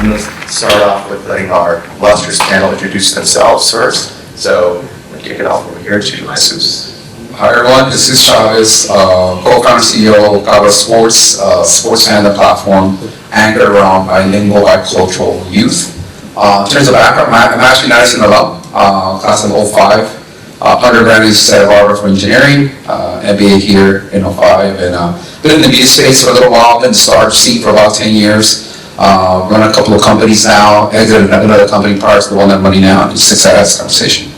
I'm going to start off with letting our illustrious panel introduce themselves first. So we'll kick it off over here to Jesus. Hi everyone, this is Chavez, co-founder CEO of Gaba Sports, sports fandom platform anchored around bilingual bicultural youth. In terms of background, I'm actually not a alum, class of 05. Undergrad is Santa Barbara for engineering, MBA here in 05, and been in the media space for a little while, been Star FC for about 10 years. Run a couple of companies now, exited another company prior to the one I'm running now, just excited to have this conversation.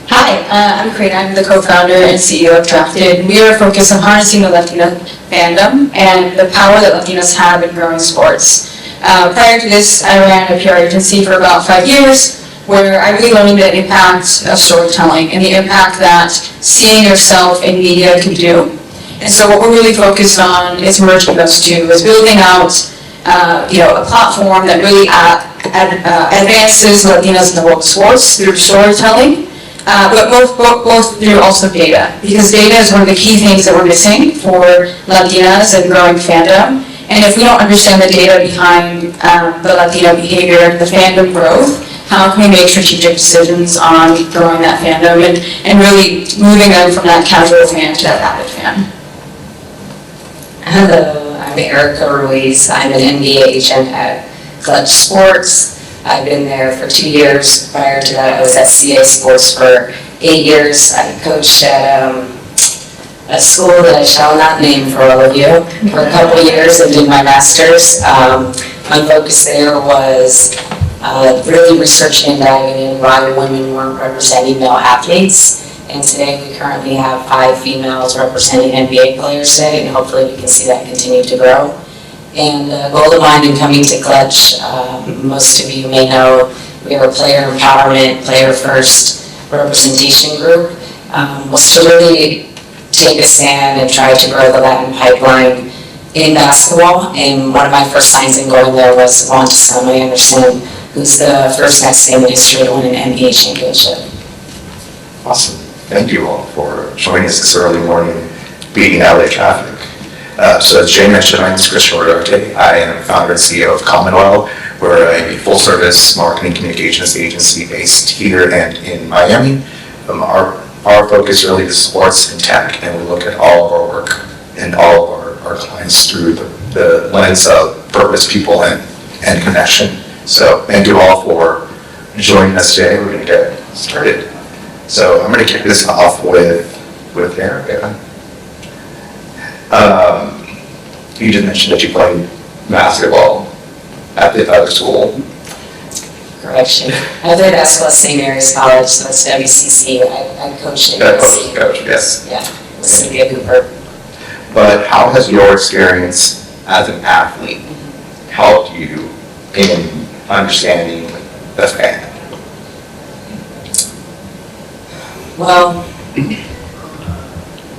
Hi, I'm Karina. I'm the co-founder and CEO of Drafted. We are focused on harnessing the Latina fandom and the power that Latinos have in growing sports. Prior to this, I ran a PR agency for about 5 years, where I really learned the impact of storytelling and the impact that seeing yourself in media can do. And so what we're really focused on is merging those two, is building out a platform that really advances Latinos in the world of sports through storytelling, but both through also data, because data is one of the key things that we're missing for Latinas and growing fandom. And if we don't understand the data behind the Latino behavior, the fandom growth, how can we make strategic decisions on growing that fandom and really moving them from that casual fan to that avid fan? Hello, I'm Erica Ruiz. I'm an NBA agent at Clutch Sports. I've been there for 2 years. Prior to that, I was at CA Sports for 8 years. I coached at a school that I shall not name for all of you for a couple of years and did my master's. My focus there was really researching and diving in why women weren't representing male athletes. And today we currently have 5 females representing NBA players today, and hopefully we can see that continue to grow. And the goal of mine in coming to Clutch, most of you may know, we are a player empowerment, player first representation group, was to really take a stand and try to grow the Latin pipeline in basketball. And one of my first signs in going there was I want to suddenly understand who's the first Mexican in history to win an NBA championship. Awesome. Thank you all for joining us this early morning, beating LA traffic. So as Jay mentioned, my name is Chris Rodarte. I am founder and CEO of Commonwealth. We're a full-service marketing communications agency based here and in Miami. Our focus really is sports and tech, and we look at all of our work and all of our clients through the lens of purpose, people, and connection. So thank you all for joining us today. We're going to get started. So I'm going to kick this off with Erica. You just mentioned that you played basketball at the other school. Correction. I played basketball at St. Mary's College, so it's WCC. I coached at UCLA. Coach, yes. Yeah, Cynthia Cooper. But how has your experience as an athlete helped you in understanding the fan? Well,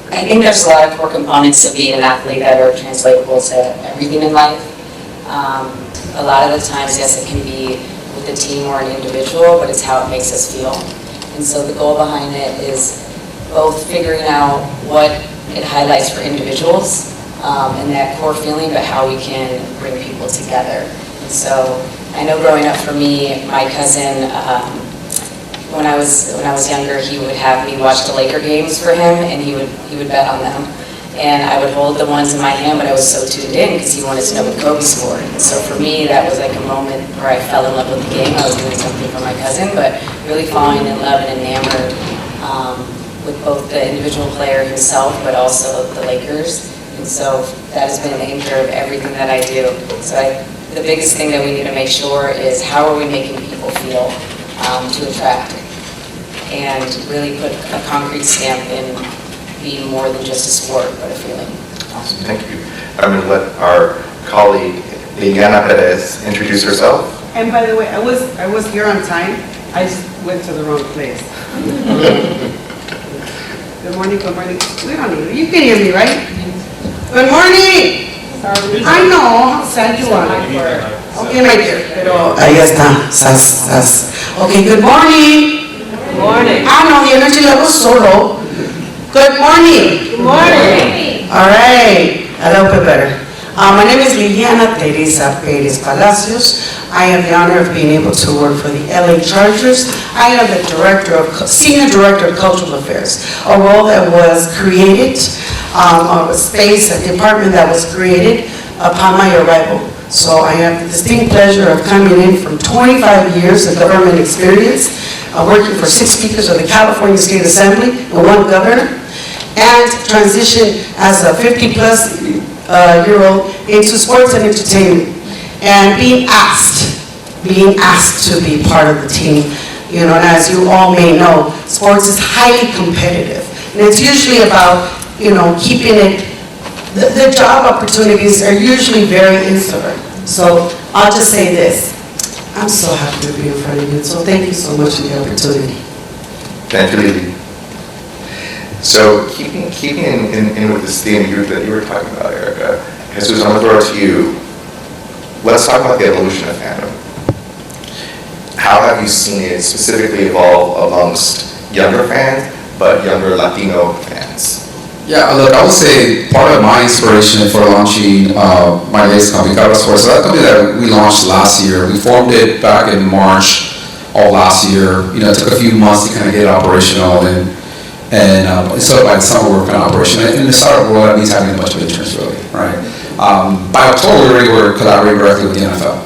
I think there's a lot of core components of being an athlete that are translatable to everything in life. A lot of the times, yes, it can be with a team or an individual, but it's how it makes us feel. And so the goal behind it is both figuring out what it highlights for individuals and that core feeling, but how we can bring people together. And so I know growing up for me, my cousin, when I was younger, he would have me watch the Laker games for him, and he would bet on them. And I would hold the ones in my hand, but I was so tuned in because he wanted to know what Kobe scored. And so for me, that was like a moment where I fell in love with the game. I was doing something for my cousin, but really falling in love and enamored with both the individual player himself, but also the Lakers. And so that has been the anchor of everything that I do. So the biggest thing that we need to make sure is how are we making people feel to attract, and really put a concrete stamp in being more than just a sport, but a feeling. Awesome, thank you. I'm going to let our colleague, Liliana Perez, introduce herself. And by the way, I was here on time. I just went to the wrong place. Good morning, good morning. We don't need it. You can hear me, right? Good morning. Sorry. I know how sad you are. Okay, my dear. Pero ahí está. Okay, good morning. Good morning. No, yo no estoy hablando solo. Good morning. Good morning. All right. A little bit better. My name is Liliana Teresa Perez Palacios. I have the honor of being able to work for the LA Chargers. I am the Senior Director of Cultural Affairs, a role that was created, a space, a department that was created upon my arrival. So I have the distinct pleasure of coming in from 25 years of government experience, working for 6 speakers of the California State Assembly and 1 governor, and transition as a 50-plus-year-old into sports and entertainment, and being asked to be part of the team. You know, and as you all may know, sports is highly competitive, and it's usually about, you know, keeping it. The job opportunities are usually very insular. So I'll just say this: I'm so happy to be in front of you. So thank you so much for the opportunity. Thank you, Lily. So keeping in with this theme that you were talking about, Erica, Jesus, I'm going to throw it to you. Let's talk about the evolution of fandom. How have you seen it specifically evolve amongst younger fans, but younger Latino fans? Yeah, look, I would say part of my inspiration for launching my latest company, Cohort, so that company that we launched last year, we formed it back in March of last year. You know, it took a few months to kind of get operational, and so by the summer we were kind of operational. And the startup world, that means having a bunch of interns, really, right? By October, we were collaborating directly with the NFL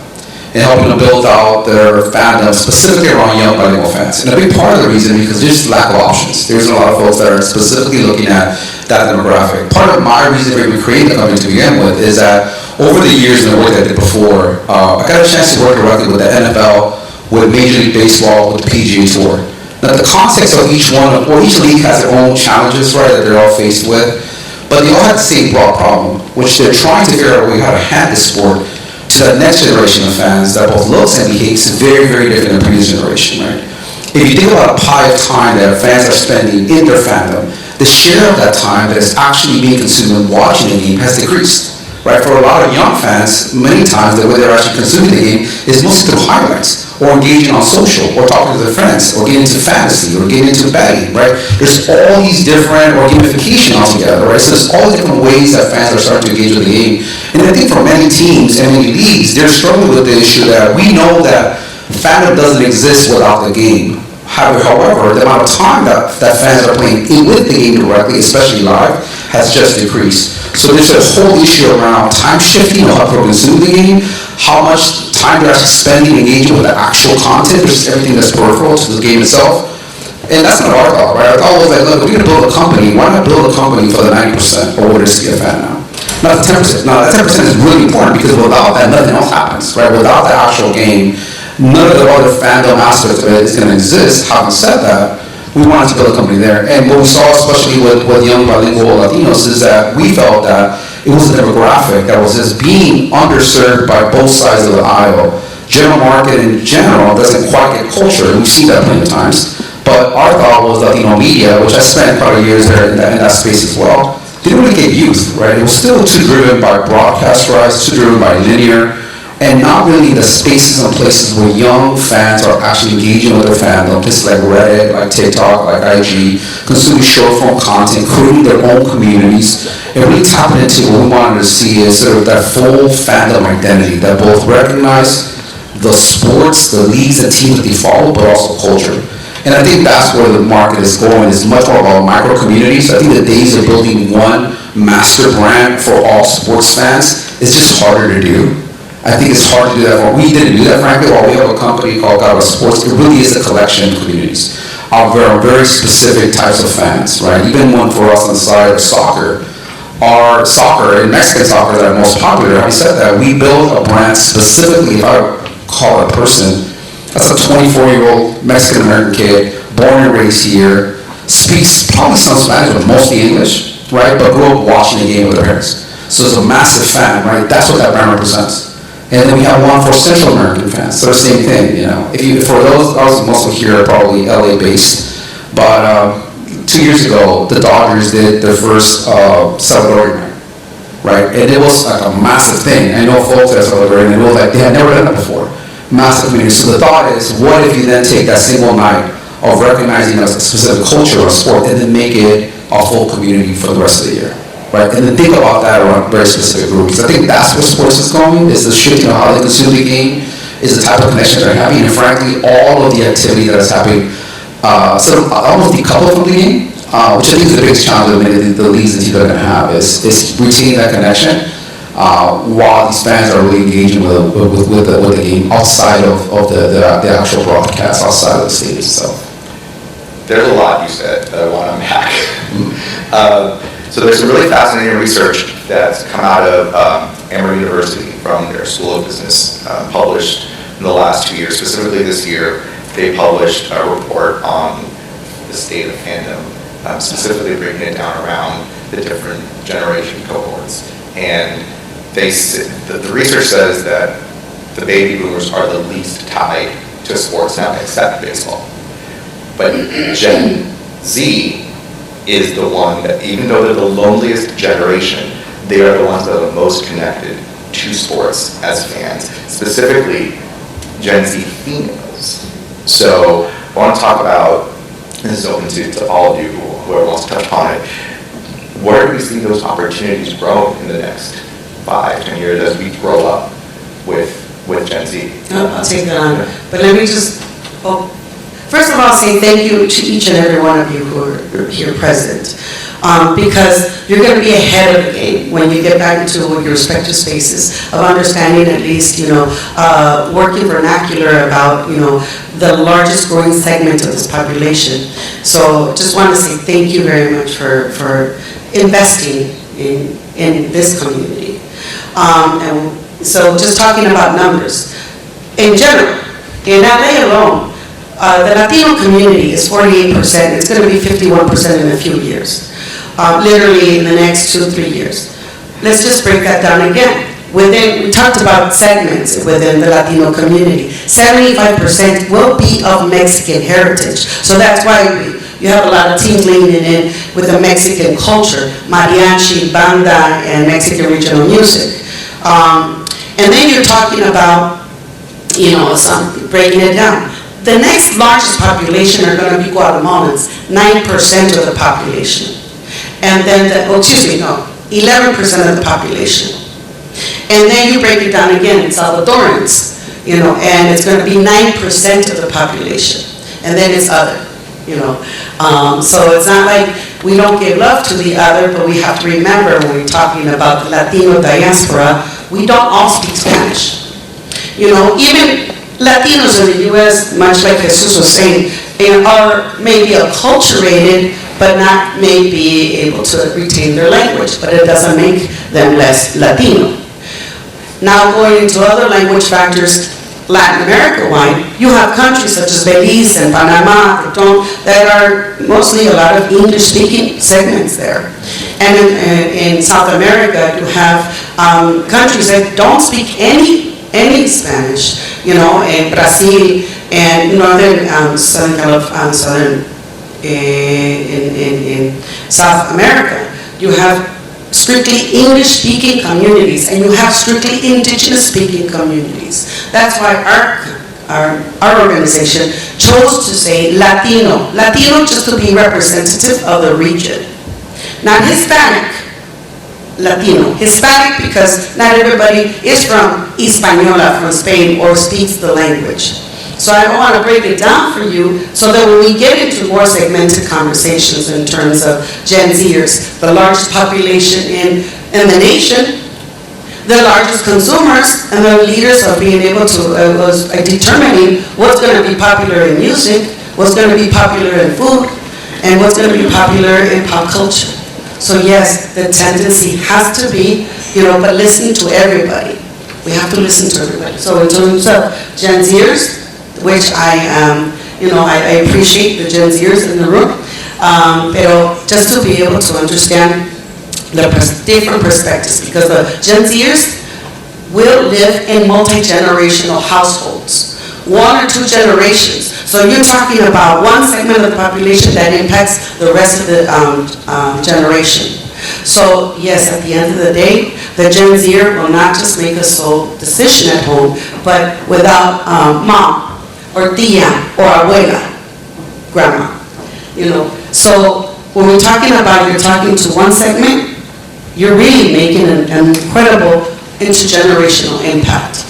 and helping to build out their fandom specifically around young bilingual fans. And a big part of the reason is because there's lack of options. There's a lot of folks that are specifically looking at that demographic. Part of my reason for even creating the company to begin with is that over the years and the work I did before, I got a chance to work directly with the NFL, with Major League Baseball, with the PGA Tour. Now the context of each league has their own challenges, right, that they're all faced with, but they all have the same broad problem, which they're trying to figure out a way how to hand the sport to that next generation of fans that both looks and behaves very, very different than the previous generation, right? If you think about a pie of time that fans are spending in their fandom, the share of that time that is actually being consumed and watching the game has decreased, right? For a lot of young fans, many times the way they're actually consuming the game is mostly through highlights, or engaging on social, or talking to their friends, or getting into fantasy, or getting into betting, right? There's all these different, or gamification altogether, right? So there's all different ways that fans are starting to engage with the game. And I think for many teams and many leagues, they're struggling with the issue that we know that fandom doesn't exist without the game. However, the amount of time that fans are playing with the game directly, especially live, has just decreased. So there's a whole issue around time shifting, how people consume the game, how much time they're actually spending engaging with the actual content versus everything that's peripheral to the game itself. And that's not our thought, right? Our thought was like, look, if we're going to build a company, why not build a company for the 90% or what it is to be a fan now? Not the 10%. Now, that 10% is really important because without that, nothing else happens, right? Without the actual game, none of the other fandom aspects of it is going to exist. Having said that, we wanted to build a company there. And what we saw, especially with young bilingual Latinos, is that we felt that it was a demographic that was just being underserved by both sides of the aisle. General market in general doesn't quite get culture, and we see that plenty of times. But our thought was Latino media, which I spent quite a years there in that space as well, didn't really get youth, right? It was still too driven by broadcast rights, too driven by linear, and not really the spaces and places where young fans are actually engaging with their fandom, places like Reddit, like TikTok, like IG, consuming short form content, creating their own communities, and really tapping into what we wanted to see is sort of that full fandom identity that both recognize the sports, the leagues and teams that they follow, but also culture. And I think that's where the market is going, is much more about micro communities. I think the days of building one master brand for all sports fans is just harder to do. I think it's hard to do that. We didn't do that, frankly. While we have a company called Cohort Sports, it really is a collection of communities of very specific types of fans, right? Even one for us on the side of soccer. Our soccer, and Mexican soccer that are most popular, having said that, we built a brand specifically, if I call a person, that's a 24-year-old Mexican-American kid, born and raised here, speaks probably some Spanish, but mostly English, right? But grew up watching the game with their parents. So it's a massive fan, right? That's what that brand represents. And then we have one for Central American fans, so the same thing, you know. For those, I was mostly here, probably LA based, but 2 years ago, the Dodgers did their first Salvadorian night, right? And it was like a massive thing. I know folks that are Salvadorian, and it was like they had never done that before. Massive community. So the thought is, what if you then take that single night of recognizing a specific culture or sport and then make it a full community for the rest of the year? right? And then think about that around very specific groups. I think that's where sports is going, is the shifting of how they consume the game, is the type of connection they're having, and frankly, all of the activity that is happening, sort of almost decoupled from the game, which I think is the biggest challenge that the leagues and teams are going to have, is retaining that connection, while these fans are really engaging with the game outside of the actual broadcast, outside of the stadium. So there's a lot you said that I want to unpack. So there's some really fascinating research that's come out of Emory University from their School of Business, published in the last 2 years. Specifically this year, they published a report on the state of fandom, specifically breaking it down around the different generation cohorts. And the research says that the baby boomers are the least tied to sports now, except baseball. But Gen Z is the one that, even though they're the loneliest generation, they are the ones that are most connected to sports as fans, specifically Gen Z females. So I want to talk about, and this is open to all of you, whoever wants to touch upon it, where do we see those opportunities grow in the next 5-10 years as we grow up with Gen Z? I'll take that on. But let me just, first of all, say thank you to each and every one of you who are here present. Because you're going to be ahead of the game when you get back into your respective spaces of understanding, at least, working vernacular about, the largest growing segment of this population. So just want to say thank you very much for investing in this community. And so just talking about numbers. In general, in LA alone, the Latino community is 48%. It's going to be 51% in a few years. Literally in the next 2-3 years. Let's just break that down again. We talked about segments within the Latino community. 75% will be of Mexican heritage. So that's why you have a lot of teams leaning in with the Mexican culture, mariachi, banda, and Mexican regional music. And then you're talking about, breaking it down. The next largest population are going to be Guatemalans, 9% of the population. And then, 11% of the population. And then you break it down again, it's Salvadorans, and it's going to be 9% of the population. And then it's other, So it's not like we don't give love to the other, but we have to remember when we're talking about the Latino diaspora, we don't all speak Spanish. Even Latinos in the U.S., much like Jesus was saying, are maybe acculturated, but not maybe able to retain their language, but it doesn't make them less Latino. Now going into other language factors, Latin America-wide, you have countries such as Belize and Panama that are mostly a lot of English-speaking segments there. And in South America, you have countries that don't speak any Spanish, in Brazil and in South America. You have strictly English-speaking communities, and you have strictly indigenous-speaking communities. That's why our organization chose to say Latino just to be representative of the region. Not Hispanic, Latino. Hispanic because not everybody is from Hispaniola, from Spain, or speaks the language. So I want to break it down for you so that when we get into more segmented conversations in terms of Gen Zers, the largest population in the nation, the largest consumers, and the leaders of being able to determining what's going to be popular in music, what's going to be popular in food, and what's going to be popular in pop culture. So yes, the tendency has to be, but listening to everybody. We have to listen to everybody. So in terms of Gen Zers, which I appreciate the Gen Zers in the room, but just to be able to understand the different perspectives, because the Gen Zers will live in multi-generational households, 1 or 2 generations. So you're talking about one segment of the population that impacts the rest of the generation. So yes, at the end of the day, the Gen Zer will not just make a sole decision at home, but without mom, or tia, or abuela, grandma, So when we're talking about, you're talking to one segment, you're really making an incredible intergenerational impact.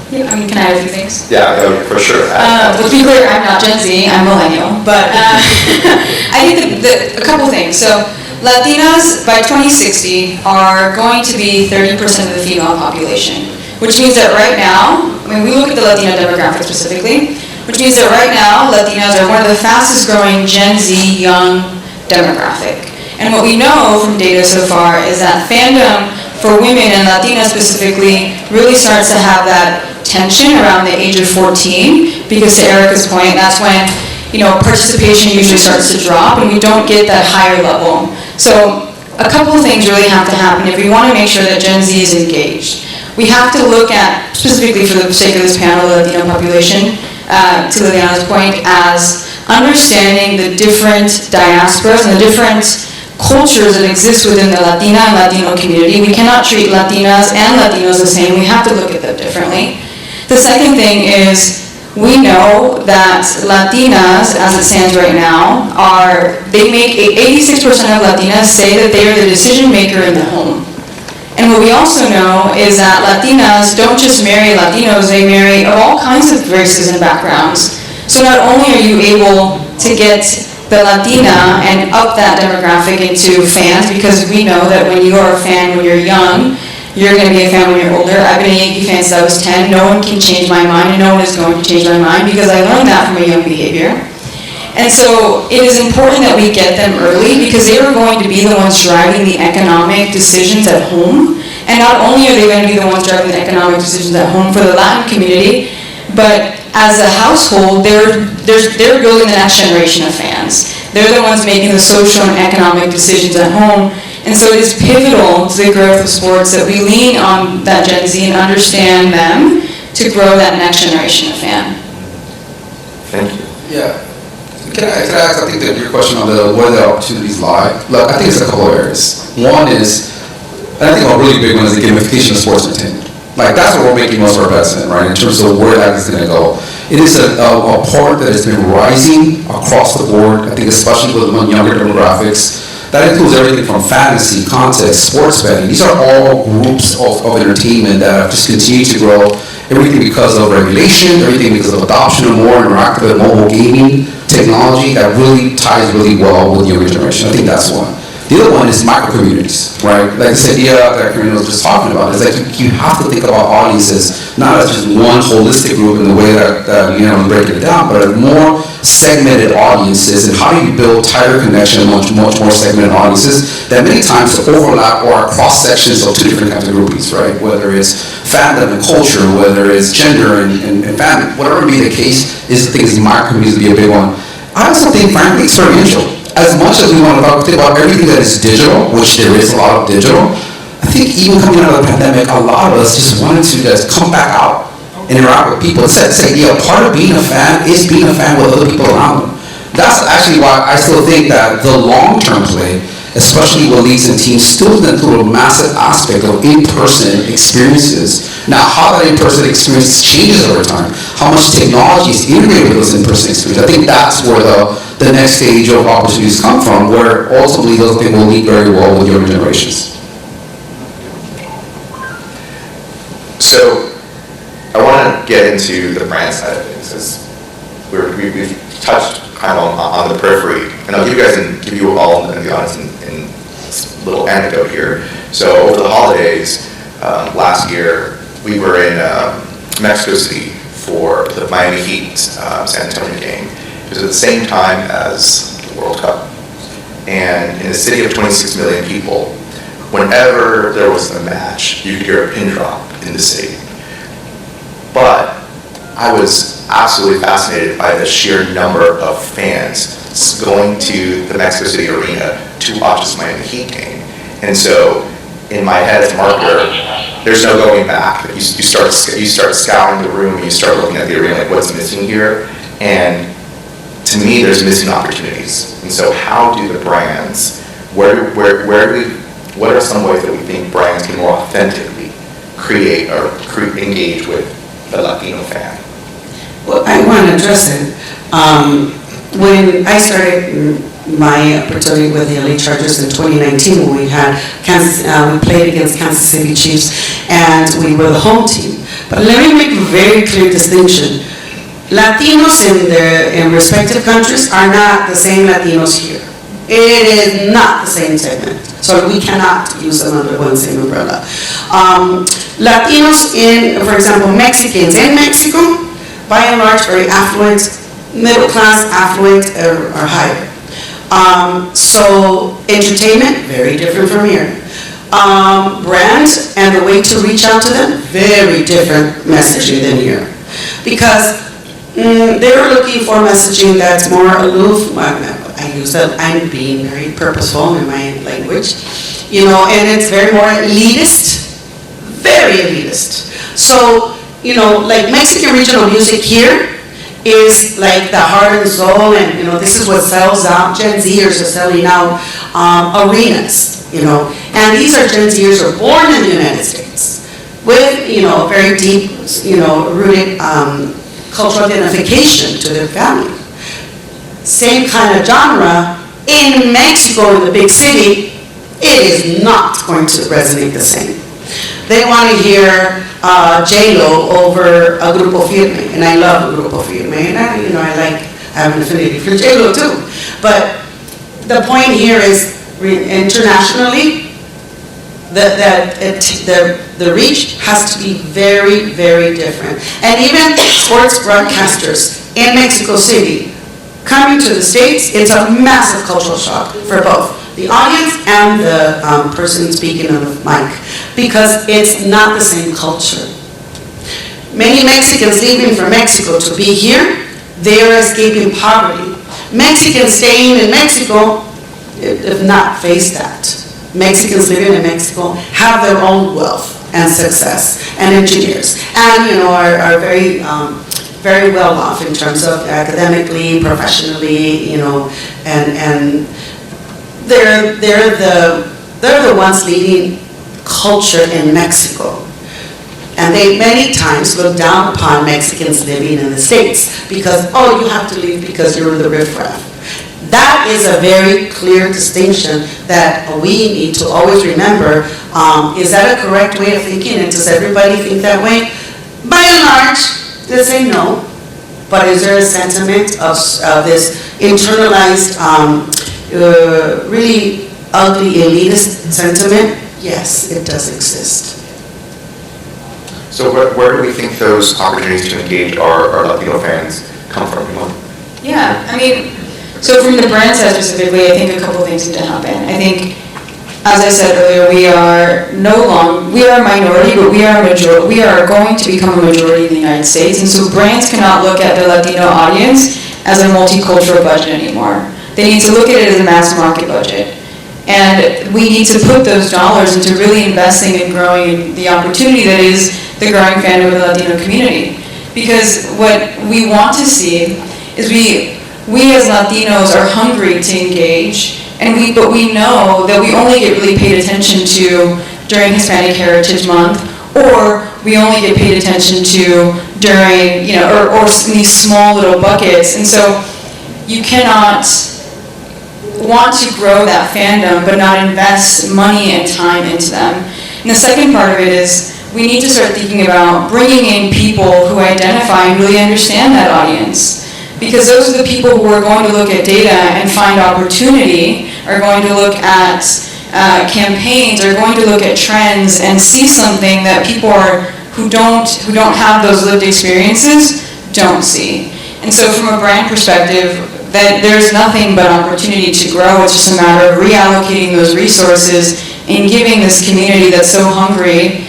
Yeah, I mean, can I add a few things? Yeah, for sure. Well, to be clear, I'm not Gen Z, I'm millennial, but I think a couple things. So Latinas by 2060 are going to be 30% of the female population, which means that right now, I mean, we look at the Latino demographic specifically, which means that right now, Latinas are one of the fastest growing Gen Z young demographic. And what we know from data so far is that fandom for women and Latinas specifically really starts to have that tension around the age of 14, because to Erica's point, that's when, you know, participation usually starts to drop and we don't get that higher level. So a couple of things really have to happen if we want to make sure that Gen Z is engaged. We have to look at, specifically for the sake of this panel, the Latino population, to Liliana's point, as understanding the different diasporas and the different cultures that exist within the Latina and Latino community. We cannot treat Latinas and Latinos the same. We have to look at them differently. The second thing is, we know that Latinas, as it stands right now, they make 86% of Latinas say that they are the decision maker in the home. And what we also know is that Latinas don't just marry Latinos, they marry of all kinds of races and backgrounds. So not only are you able to get the Latina and up that demographic into fans, because we know that when you are a fan when you're young, you're going to be a fan when you're older. I've been a Yankee fan since I was 10. No one can change my mind, and no one is going to change my mind, because I learned that from a young behavior. And so it is important that we get them early, because they are going to be the ones driving the economic decisions at home. And not only are they going to be the ones driving the economic decisions at home for the Latin community, but as a household, they're building the next generation of fans. They're the ones making the social and economic decisions at home. And so it is pivotal to the growth of sports that we lean on that Gen Z and understand them to grow that next generation of fan. Thank you. Yeah. Can I ask, I think that your question on where the opportunities lie, look, I think it's a couple of areas. One is, and I think a really big one is the gamification of sports entertainment. Like, that's what we're making most of our bets in, right, in terms of where that is going to go. It is a part that has been rising across the board, I think especially with among younger demographics. That includes everything from fantasy, context, sports betting. These are all groups of entertainment that have just continued to grow. Everything because of regulation, everything because of adoption of more interactive and mobile gaming technology that really ties really well with the younger generation. I think that's one. The other one is micro-communities, right? Like this idea that Karina was just talking about, is like you have to think about audiences not as just one holistic group in the way that we break it down, but more segmented audiences, and how do you build tighter connection among much more segmented audiences that many times overlap or are cross sections of two different kinds of groupings, right? Whether it's fandom and culture, whether it's gender and family, whatever be the case, I think micro-communities would be a big one. I also think, frankly, experiential. As much as we want to think about everything that is digital, which there is a lot of digital, I think even coming out of the pandemic, a lot of us just wanted to just come back out and interact with people. Say, part of being a fan is being a fan with other people around them. That's actually why I still think that the long-term play, especially with leagues and teams, still include a massive aspect of in-person experiences. Now, how that in-person experience changes over time, how much technology is integrated with those in-person experiences, I think that's where the next stage of opportunities come from, where ultimately those things will lead very well with younger generations. So I want to get into the brand side of things, because we've touched kind of on the periphery, and I'll give you all in the audience in a little anecdote here. So over the holidays last year, we were in Mexico City for the Miami Heat San Antonio game. It was at the same time as the World Cup. And in a city of 26 million people, whenever there was a match, you could hear a pin drop in the city. But I was absolutely fascinated by the sheer number of fans going to the Mexico City arena to watch this Miami Heat game. And so in my head as a marketer, there's no going back. You start scouring the room, and you start looking at the arena, like what's missing here. And to me, there's missing opportunities. And so how do the brands, what are some ways that we think brands can more authentically create or engage with the Latino fan? Well, I want to address it. When I started my opportunity with the LA Chargers in 2019 when we had we played against Kansas City Chiefs and we were the home team. But let me make a very clear distinction. Latinos in respective countries are not the same Latinos here. It is not the same segment. So we cannot use them under one same umbrella. Latinos for example, Mexicans in Mexico, by and large, very affluent, middle class, affluent, or higher. So entertainment, very different from here. Brands and the way to reach out to them, very different messaging than here. Because they're looking for messaging that's more aloof. I use that, I'm being very purposeful in my language, and it's very more elitist, very elitist. So, like Mexican regional music here is like the heart and soul, and this is what sells out. Gen Zers are selling out arenas, and these are Gen Zers who are born in the United States with, very deep, rooted cultural identification to their family. Same kind of genre in Mexico, in the big city, it is not going to resonate the same. They want to hear J-Lo over a Grupo Firme, and I love Grupo Firme, and I have an affinity for J-Lo too. But the point here is internationally, the reach has to be very, very different. And even sports broadcasters in Mexico City coming to the States, it's a massive cultural shock for both the audience and the person speaking on the mic, because it's not the same culture. Many Mexicans leaving from Mexico to be here, they are escaping poverty. Mexicans staying in Mexico have not faced that. Mexicans living in Mexico have their own wealth and success, and engineers, and are very very well off in terms of academically, professionally, and they're the ones leading culture in Mexico. And they many times look down upon Mexicans living in the States because, oh, you have to leave because you're the riffraff. That is a very clear distinction that we need to always remember. Is that a correct way of thinking, and does everybody think that way? By and large, they say no. But is there a sentiment of this internalized, really ugly elitist sentiment? Yes, it does exist. So where do we think those opportunities to engage our Latino fans come from? Yeah, so from the brand side specifically, I think a couple things need to happen. I think, as I said earlier, we are a minority, but we are a majority. We are going to become a majority in the United States, and so brands cannot look at the Latino audience as a multicultural budget anymore. They need to look at it as a mass market budget. And we need to put those dollars into really investing and growing the opportunity that is the growing fandom of the Latino community. Because what we want to see is we as Latinos are hungry to engage, but we know that we only get really paid attention to during Hispanic Heritage Month, or we only get paid attention to during, or in these small little buckets. And so you cannot want to grow that fandom but not invest money and time into them. And the second part of it is we need to start thinking about bringing in people who identify and really understand that audience. Because those are the people who are going to look at data and find opportunity, are going to look at campaigns, are going to look at trends and see something that people who don't have those lived experiences don't see. And so from a brand perspective, that there's nothing but opportunity to grow. It's just a matter of reallocating those resources and giving this community that's so hungry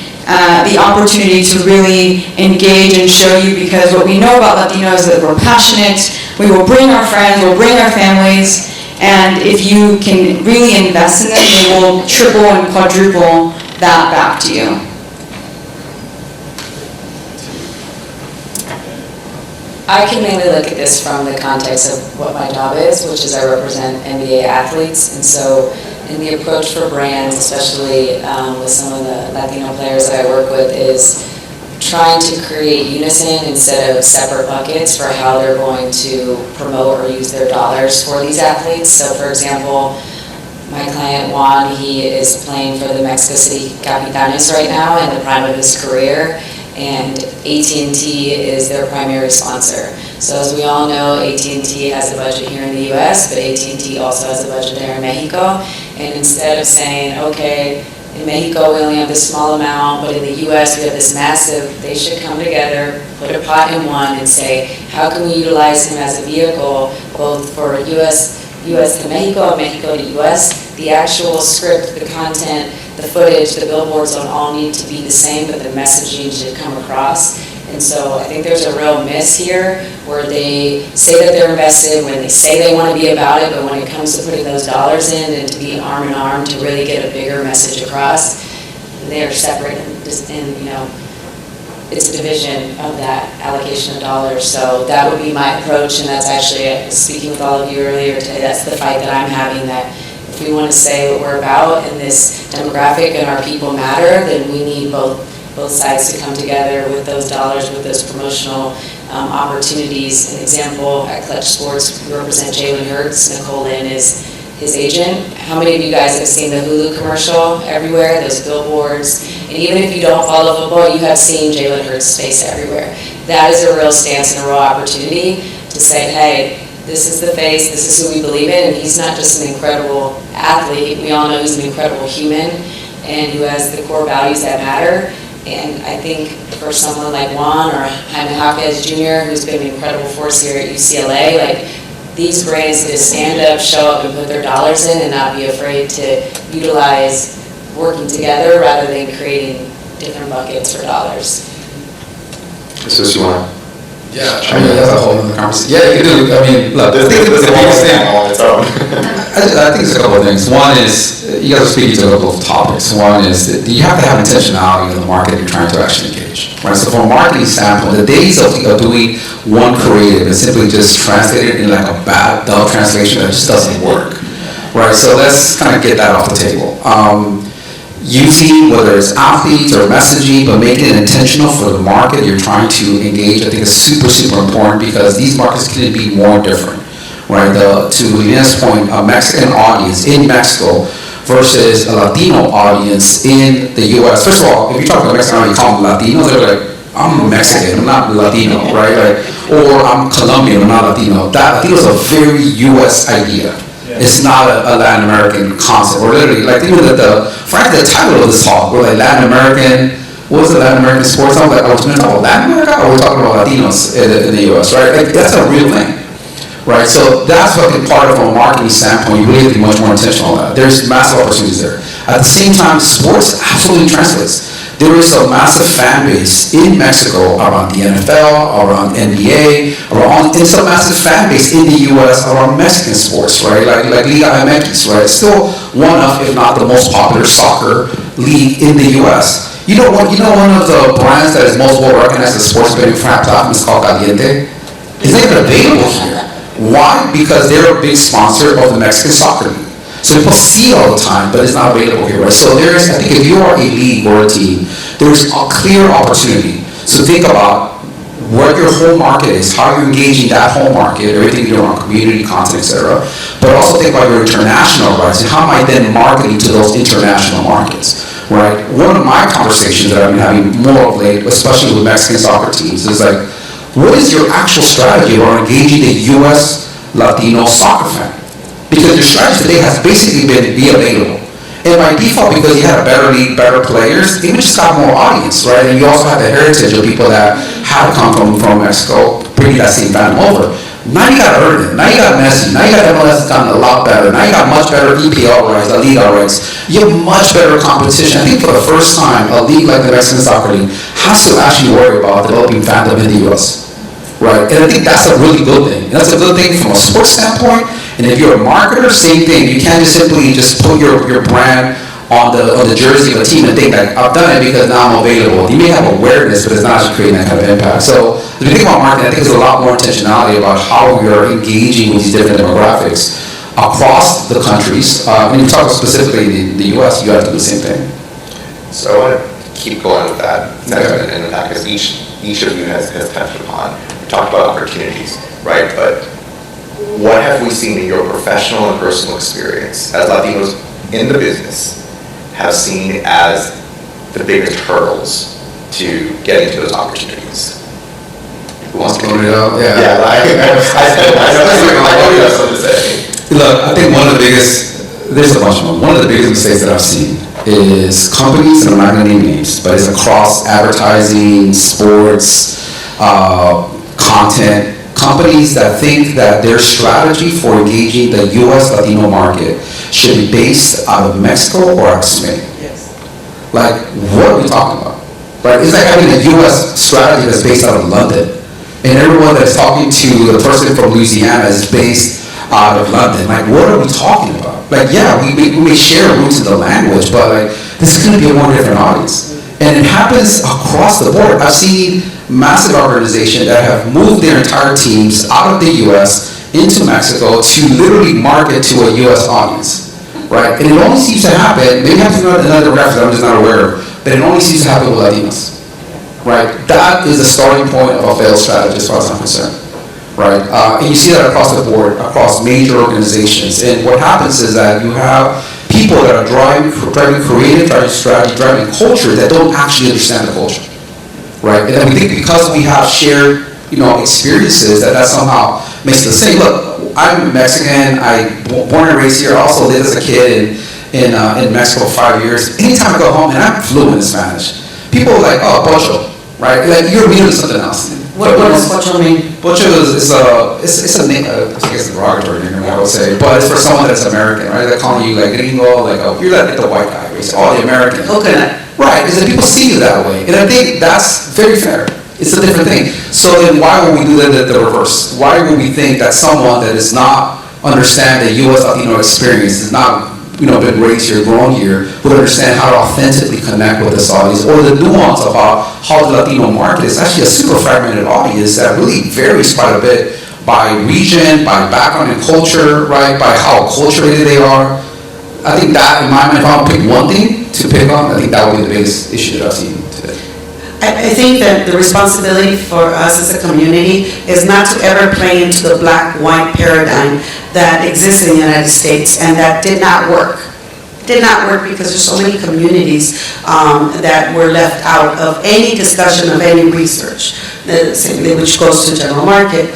the opportunity to really engage and show you, because what we know about Latinos is that we're passionate, we will bring our friends, we'll bring our families, and if you can really invest in them, they will triple and quadruple that back to you. I can mainly look at this from the context of what my job is, which is I represent NBA athletes, and so in the approach for brands, especially with some of the Latino players that I work with, is trying to create unison instead of separate buckets for how they're going to promote or use their dollars for these athletes. So for example, my client Juan, he is playing for the Mexico City Capitanes right now in the prime of his career, and AT&T is their primary sponsor. So as we all know, AT&T has a budget here in the US, but AT&T also has a budget there in Mexico. And instead of saying, okay, in Mexico we only have this small amount, but in the US we have this massive, they should come together, put a pot in one and say, how can we utilize him as a vehicle, both for US to Mexico and Mexico to US? The actual script, the content, the footage, the billboards don't all need to be the same, but the messaging should come across. And so I think there's a real miss here where they say that they're invested, when they say they want to be about it, but when it comes to putting those dollars in and to be arm in arm to really get a bigger message across, they are separate and you know, it's a division of that allocation of dollars. So that would be my approach, and that's actually, speaking with all of you earlier today, that's the fight that I'm having, that if we want to say what we're about and this demographic and our people matter, then we need both sides to come together with those dollars, with those promotional opportunities. An example, at Clutch Sports, we represent Jalen Hurts. Nicole Lynn is his agent. How many of you guys have seen the Hulu commercial everywhere, those billboards? And even if you don't follow football, you have seen Jalen Hurts' face everywhere. That is a real stance and a real opportunity to say, hey, this is the face, this is who we believe in, and he's not just an incredible athlete. We all know he's an incredible human and who has the core values that matter. And I think for someone like Juan or Jaime Jaquez Jr., who's been an incredible force here at UCLA, like, these brands need to stand up, show up, and put their dollars in and not be afraid to utilize working together rather than creating different buckets for dollars. Jesus, you want to? Yeah, I mean, that's a whole other conversation. Yeah, you can do. I mean, look, the biggest thing on its own. I think there's a couple of things. One is, you guys are speaking to a couple of topics. One is that you have to have intentionality in the market you're trying to actually engage. Right? So from a marketing standpoint, the days of doing one creative and simply just translate it in like a bad, dull translation that just doesn't work. Right? So let's kind of get that off the table. Using, whether it's athletes or messaging, but making it intentional for the market you're trying to engage, I think is super, super important, because these markets can be more different, right? To Lena's point, a Mexican audience in Mexico versus a Latino audience in the US. First of all, if you talk about Mexican audience, you call them Latinos, they're like, I'm Mexican, I'm not Latino, right? Like, or I'm Colombian, I'm not Latino. That Latino is a very US idea. It's not a Latin American concept. Or literally, like, even frankly, the title of this talk, we're like Latin American, what was the Latin American sports? I was like, we're going to talk about Latin America, or we're talking about Latinos in the US, right? Like, that's a real thing, right? So that's what part of, from a marketing standpoint, you really have to be much more intentional on that. There's massive opportunities there. At the same time, sports absolutely translates. There is a massive fan base in Mexico around the NFL, around NBA, it's a massive fan base in the US around Mexican sports, right? Like Liga MX, right? It's still one of, if not the most popular soccer league in the US. You know one of the brands that is most well recognized as a sports betting platform is called Caliente. It's not even available here. Why? Because they're a big sponsor of the Mexican soccer league. So people see it all the time, but it's not available here, right? So I think if you are a league or a team, there's a clear opportunity. So think about what your home market is, how you're engaging that home market, everything you're on, community, content, etc. But also think about your international rights and how am I then marketing to those international markets, right? One of my conversations that I've been having more of late, especially with Mexican soccer teams, is like, what is your actual strategy around engaging the US Latino soccer fan? Because your strategy today has basically been be available. And by default, because you had a better league, better players, even just got more audience, right? And you also have the heritage of people that had come from Mexico, bringing that same fandom over. Now you got to earn it. Now you got Messi. Now you got MLS has gotten a lot better. Now you got much better EPL rights, the Liga rights. You have much better competition. I think for the first time, a league like the Mexican Soccer League has to actually worry about developing fandom in the US. Right, and I think that's a really good thing. That's a good thing from a sports standpoint. And if you're a marketer, same thing. You can't just simply put your brand on the jersey of a team and think that I've done it because now I'm available. You may have awareness, but it's not actually creating that kind of impact. So if you think about marketing, I think there's a lot more intentionality about how we are engaging with these different demographics across the countries. When you talk specifically in the US, you have to do the same thing. So I want to keep going with that sentiment and that, because each of you has touched upon, talked about opportunities, right? But what have we seen in your professional and personal experience as Latinos in the business have seen as the biggest hurdles to getting to those opportunities? Who wants to Throw it out? Yeah. Yeah, I know you have something to say. Look, I think one of the biggest, there's a bunch of them. One of the biggest mistakes that I've seen is companies, and I'm not going to name names, but it's across advertising, sports, content, companies that think that their strategy for engaging the U.S. Latino market should be based out of Mexico or out of Spain. Yes. Like, what are we talking about? Right? It's like having a U.S. strategy that's based out of London, and everyone that's talking to the person from Louisiana is based out of London. Like, what are we talking about? Like, yeah, we may share roots in the language, but like, this is going to be a more different audience. And it happens across the board. I've seen massive organizations that have moved their entire teams out of the U.S. into Mexico to literally market to a U.S. audience, right? And it only seems to happen, maybe I have to go another reference I'm just not aware of, but it only seems to happen with Latinos, right? That is the starting point of a failed strategy as far as I'm concerned, right? And you see that across the board, across major organizations. And what happens is that you have people that are driving creative, driving strategy, driving culture that don't actually understand the culture, right? And then we think because we have shared, experiences that somehow makes us say, look, I'm Mexican, I born and raised here, I also lived as a kid in Mexico for 5 years. Anytime I go home, and I'm fluent in Spanish, people are like, oh, pocho, right? Like, you're immune to something else. What does pocho mean? Pocho is a name, I guess a derogatory name, I would say, but it's for someone that's American, right? They're calling you like gringo, like, oh, you're like the white guy, basically, oh, the American. Coconut. Right, because people see you that way, and I think that's very fair. It's a different thing. So then why would we do the reverse? Why would we think that someone that does not understand the U.S. Latino experience, has not been raised here, grown here, would understand how to authentically connect with this audience, or the nuance about how the Latino market is actually a super fragmented audience that really varies quite a bit by region, by background and culture, right? By how acculturated they are. I think that, in my mind, if I want to pick one thing to pick on, I think that would be the biggest issue that I've seen today. I think that the responsibility for us as a community is not to ever play into the black-white paradigm that exists in the United States and that did not work. Did not work because there's so many communities that were left out of any discussion of any research, which goes to general market,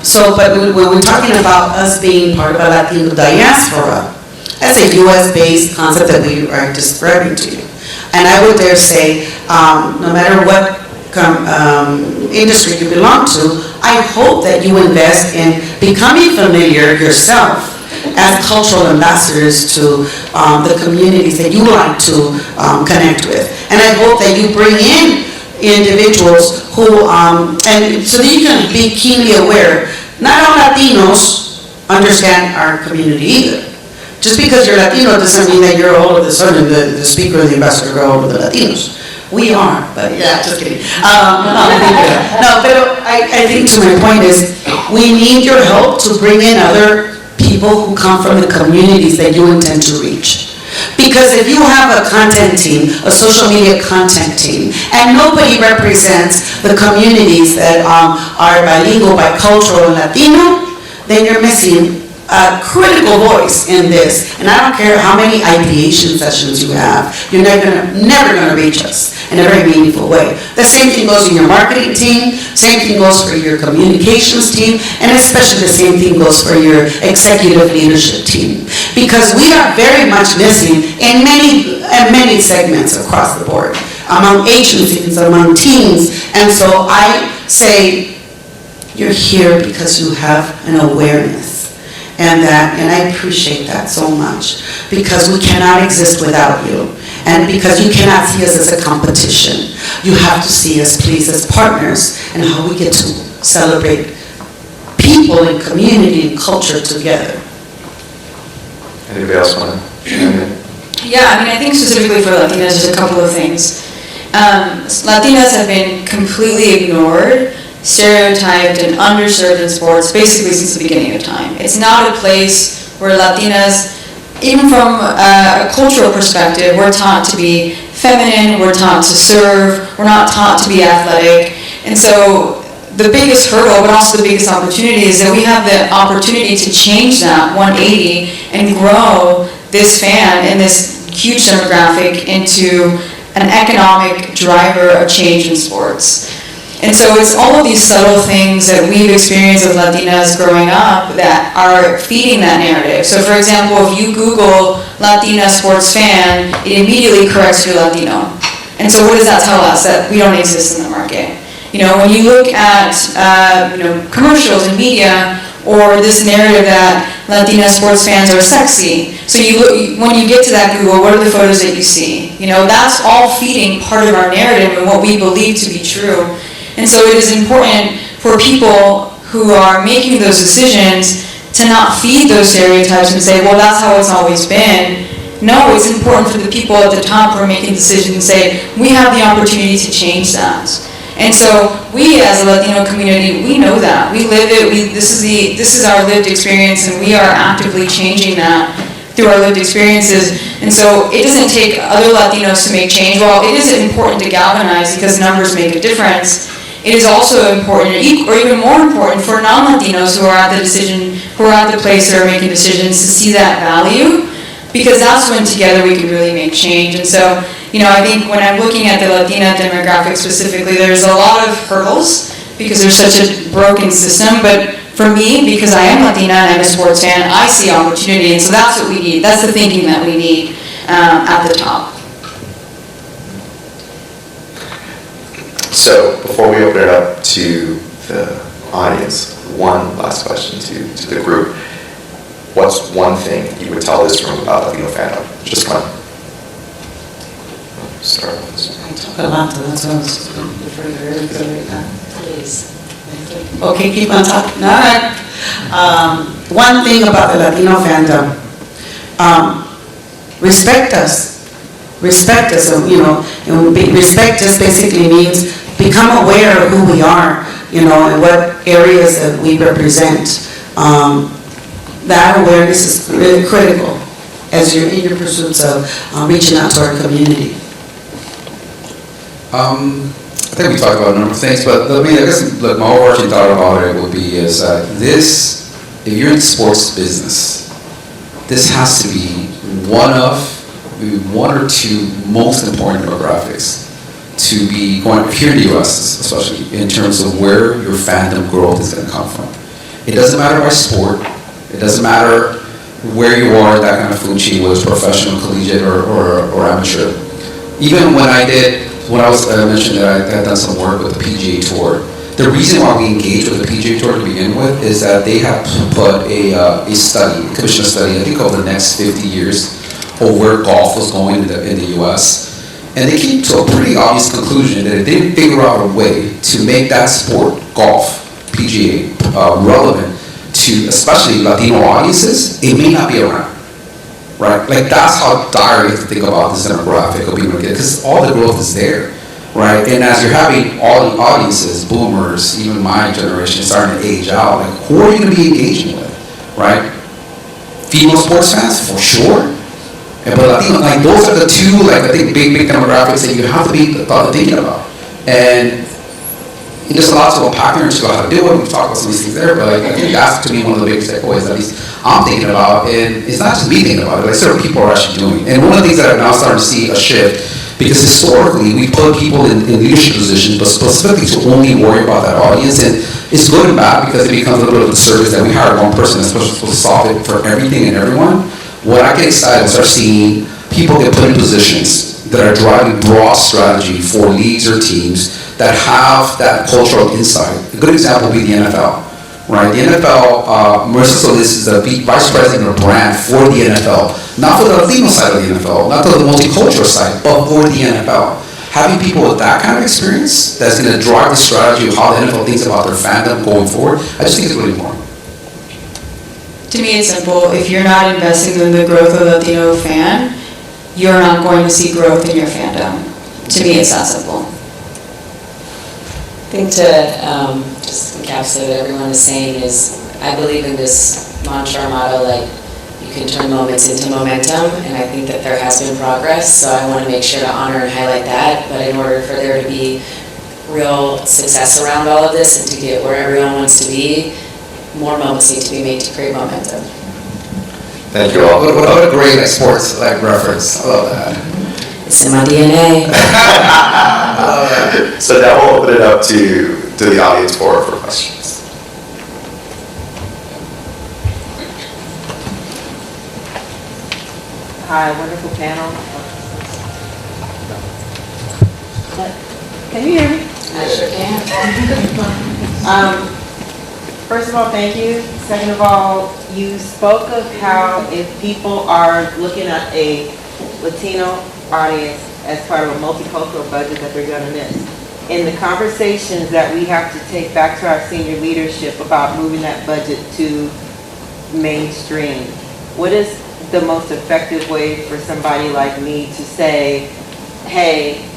So, but when we're talking about us being part of a Latino diaspora, that's a U.S.-based concept that we are describing to you. And I would dare say, no matter what industry you belong to, I hope that you invest in becoming familiar yourself as cultural ambassadors to the communities that you like to connect with. And I hope that you bring in individuals who, and so that you can be keenly aware, not all Latinos understand our community either. Just because you're Latino doesn't mean that you're all of a sudden the speaker and the ambassador are all of the Latinos. We are, but yeah, just kidding. No, but I think to my point is, we need your help to bring in other people who come from the communities that you intend to reach. Because if you have a content team, a social media content team, and nobody represents the communities that are bilingual, bicultural, and Latino, then you're missing a critical voice in this. And I don't care how many ideation sessions you have, you're never gonna reach us in a very meaningful way. The same thing goes in your marketing team, same thing goes for your communications team, and especially the same thing goes for your executive leadership team. Because we are very much missing in many segments across the board, among agencies, among teams. And so I say, you're here because you have an awareness. And I appreciate that so much, because we cannot exist without you, and because you cannot see us as a competition. You have to see us, please, as partners, and how we get to celebrate people and community and culture together. Anybody else want to chime in? Yeah, I think specifically for Latinas, there's a couple of things. Latinas have been completely ignored, stereotyped, and underserved in sports basically since the beginning of time. It's not a place where Latinas, even from a cultural perspective, we're taught to be feminine, we're taught to serve, we're not taught to be athletic. And so the biggest hurdle, but also the biggest opportunity, is that we have the opportunity to change that 180 and grow this fan and this huge demographic into an economic driver of change in sports. And so it's all of these subtle things that we've experienced as Latinas growing up that are feeding that narrative. So for example, if you Google Latina sports fan, it immediately corrects you Latino. And so what does that tell us? That we don't exist in the market. You know, when you look at commercials and media, or this narrative that Latina sports fans are sexy. So when you get to that Google, what are the photos that you see? You know, that's all feeding part of our narrative and what we believe to be true. And so it is important for people who are making those decisions to not feed those stereotypes and say, well, that's how it's always been. No, it's important for the people at the top who are making decisions and say, we have the opportunity to change that. And so we as a Latino community, we know that. We live it, this is our lived experience, and we are actively changing that through our lived experiences. And so it doesn't take other Latinos to make change. While it is important to galvanize because numbers make a difference, it is also important, or even more important, for non-Latinos who are at the place that are making decisions to see that value, because that's when together we can really make change. And so, you know, I think when I'm looking at the Latina demographic specifically, there's a lot of hurdles because there's such a broken system. But for me, because I am Latina and I'm a sports fan, I see opportunity. And so that's what we need. That's the thinking that we need at the top. So before we open it up to the audience, one last question to the group. What's one thing you would tell this room about Latino fandom? Just one. Start with this. I talk a lot, that's what I was Please. Okay, keep on talking. All right. One thing about the Latino fandom, respect us. Respect us, you know, and respect just basically means become aware of who we are, you know, and what areas that we represent. That awareness is really critical as you're in your pursuits of reaching out to our community. I think we talked about a number of things, but I guess my overarching thought about it would be is this, if you're in the sports business, this has to be one or two most important demographics to be going here in the US, especially in terms of where your fandom growth is going to come from. It doesn't matter by sport. It doesn't matter where you are, that kind of food chain, whether it's professional, collegiate, or amateur. Even when I mentioned that I had done some work with the PGA Tour, the reason why we engaged with the PGA Tour to begin with is that they have put a commission study, I think over the next 50 years, of where golf was going in the US. And they came to a pretty obvious conclusion that if they didn't figure out a way to make that sport, golf, PGA, relevant to especially Latino audiences, it may not be around, right? Like that's how dire you have to think about this demographic of people, because all the growth is there, right? And as you're having all the audiences, boomers, even my generation, starting to age out, like who are you going to be engaging with, right? Female sports fans, for sure. But Latino, like those are the two, like I think big demographics that you have to be thinking about. And there's a lot to unpack here and to how to do it. We've talked about some of these things there, but like, I think that's to me one of the biggest takeaways at least I'm thinking about. And it's not just me thinking about it, like certain people are actually doing. And one of the things that I'm now starting to see a shift, because historically we put people in leadership positions, but specifically to only worry about that audience. And it's good and bad because it becomes a little bit of a service that we hire one person that's supposed to solve it for everything and everyone. What I get excited is start seeing people get put in positions that are driving broad strategy for leagues or teams that have that cultural insight. A good example would be the NFL, right? The NFL, Marissa Solis is the vice president of brand for the NFL, not for the Latino side of the NFL, not for the multicultural side, but for the NFL. Having people with that kind of experience that's going to drive the strategy of how the NFL thinks about their fandom going forward, I just think it's really important. To me, it's simple. If you're not investing in the growth of the Latino fan, you're not going to see growth in your fandom. To me, it's that simple. I think to just encapsulate what everyone is saying is, I believe in this mantra motto, like, you can turn moments into momentum, and I think that there has been progress, so I want to make sure to honor and highlight that. But in order for there to be real success around all of this and to get where everyone wants to be, more moments need to be made to create momentum. Thank you all. What a great sports reference. I love that. It's in my DNA. So now we'll open it up to the audience for questions. Hi, wonderful panel. Can you hear me? I sure can. First of all, thank you. Second of all, you spoke of how if people are looking at a Latino audience as part of a multicultural budget that they're going to miss. In the conversations that we have to take back to our senior leadership about moving that budget to mainstream, what is the most effective way for somebody like me to say, hey,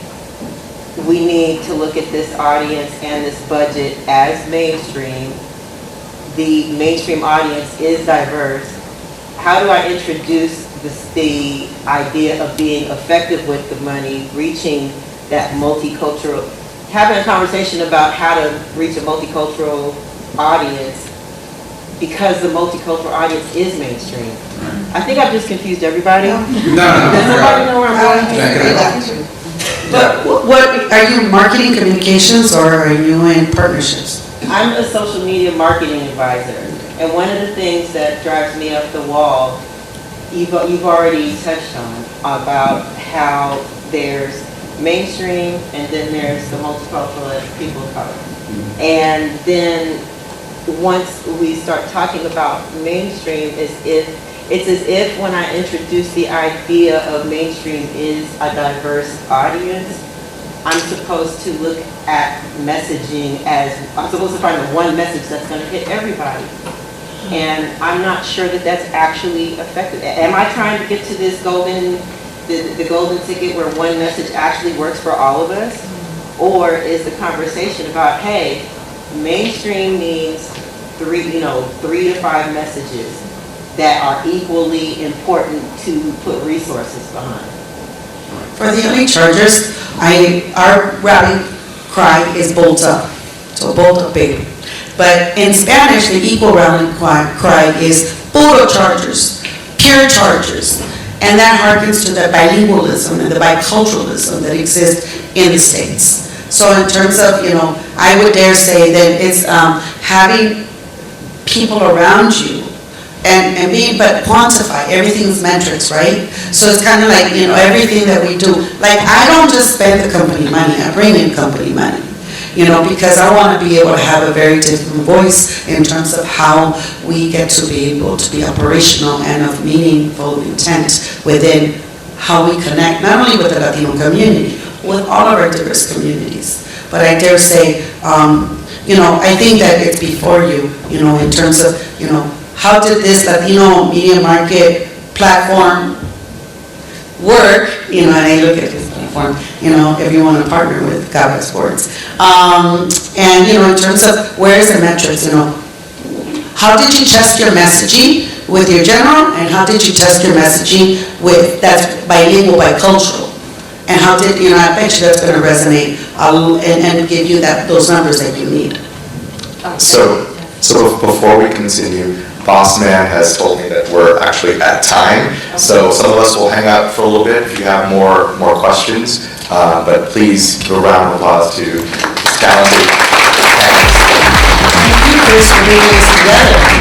we need to look at this audience and this budget as mainstream. The mainstream audience is diverse. How do I introduce the idea of being effective with the money, reaching that multicultural, having a conversation about how to reach a multicultural audience because the multicultural audience is mainstream. I think I've just confused everybody. No. Does everybody know where I'm going? But what, are you marketing communications or are you in partnerships? I'm a social media marketing advisor, and one of the things that drives me up the wall, you've already touched on, about how there's mainstream and then there's the multicultural as people of color. And then once we start talking about mainstream, it's as if when I introduce the idea of mainstream is a diverse audience, I'm supposed to look at messaging as, I'm supposed to find the one message that's going to hit everybody. And I'm not sure that that's actually effective. Am I trying to get to this golden, the golden ticket where one message actually works for all of us? Or is the conversation about, hey, mainstream means 3 to 5 messages that are equally important to put resources behind? For the LA Chargers, our rally cry is bolt up. So bolt up, baby. But in Spanish, the equal rally cry is puro Chargers, pure Chargers. And that harkens to the bilingualism and the biculturalism that exists in the States. So in terms of, I would dare say that it's having people around you and being, but quantify, everything's metrics, right? So it's kind of like, everything that we do, like I don't just spend the company money, I bring in company money, because I want to be able to have a very different voice in terms of how we get to be able to be operational and of meaningful intent within how we connect, not only with the Latino community, with all of our diverse communities. But I dare say, I think that it's before you, in terms of, how did this Latino media market platform work? And I look at this platform, if you want to partner with Gaba Sports. And, in terms of where is the metrics, how did you test your messaging with your general, and how did you test your messaging with that's bilingual, bicultural? And how did, I bet you that's going to resonate and give you those numbers that you need. So before we continue, Boss Man has told me that we're actually at time. So some of us will hang out for a little bit if you have more questions. But please give a round of applause to this talented panelists. Thank you, Chris, for bringing this together.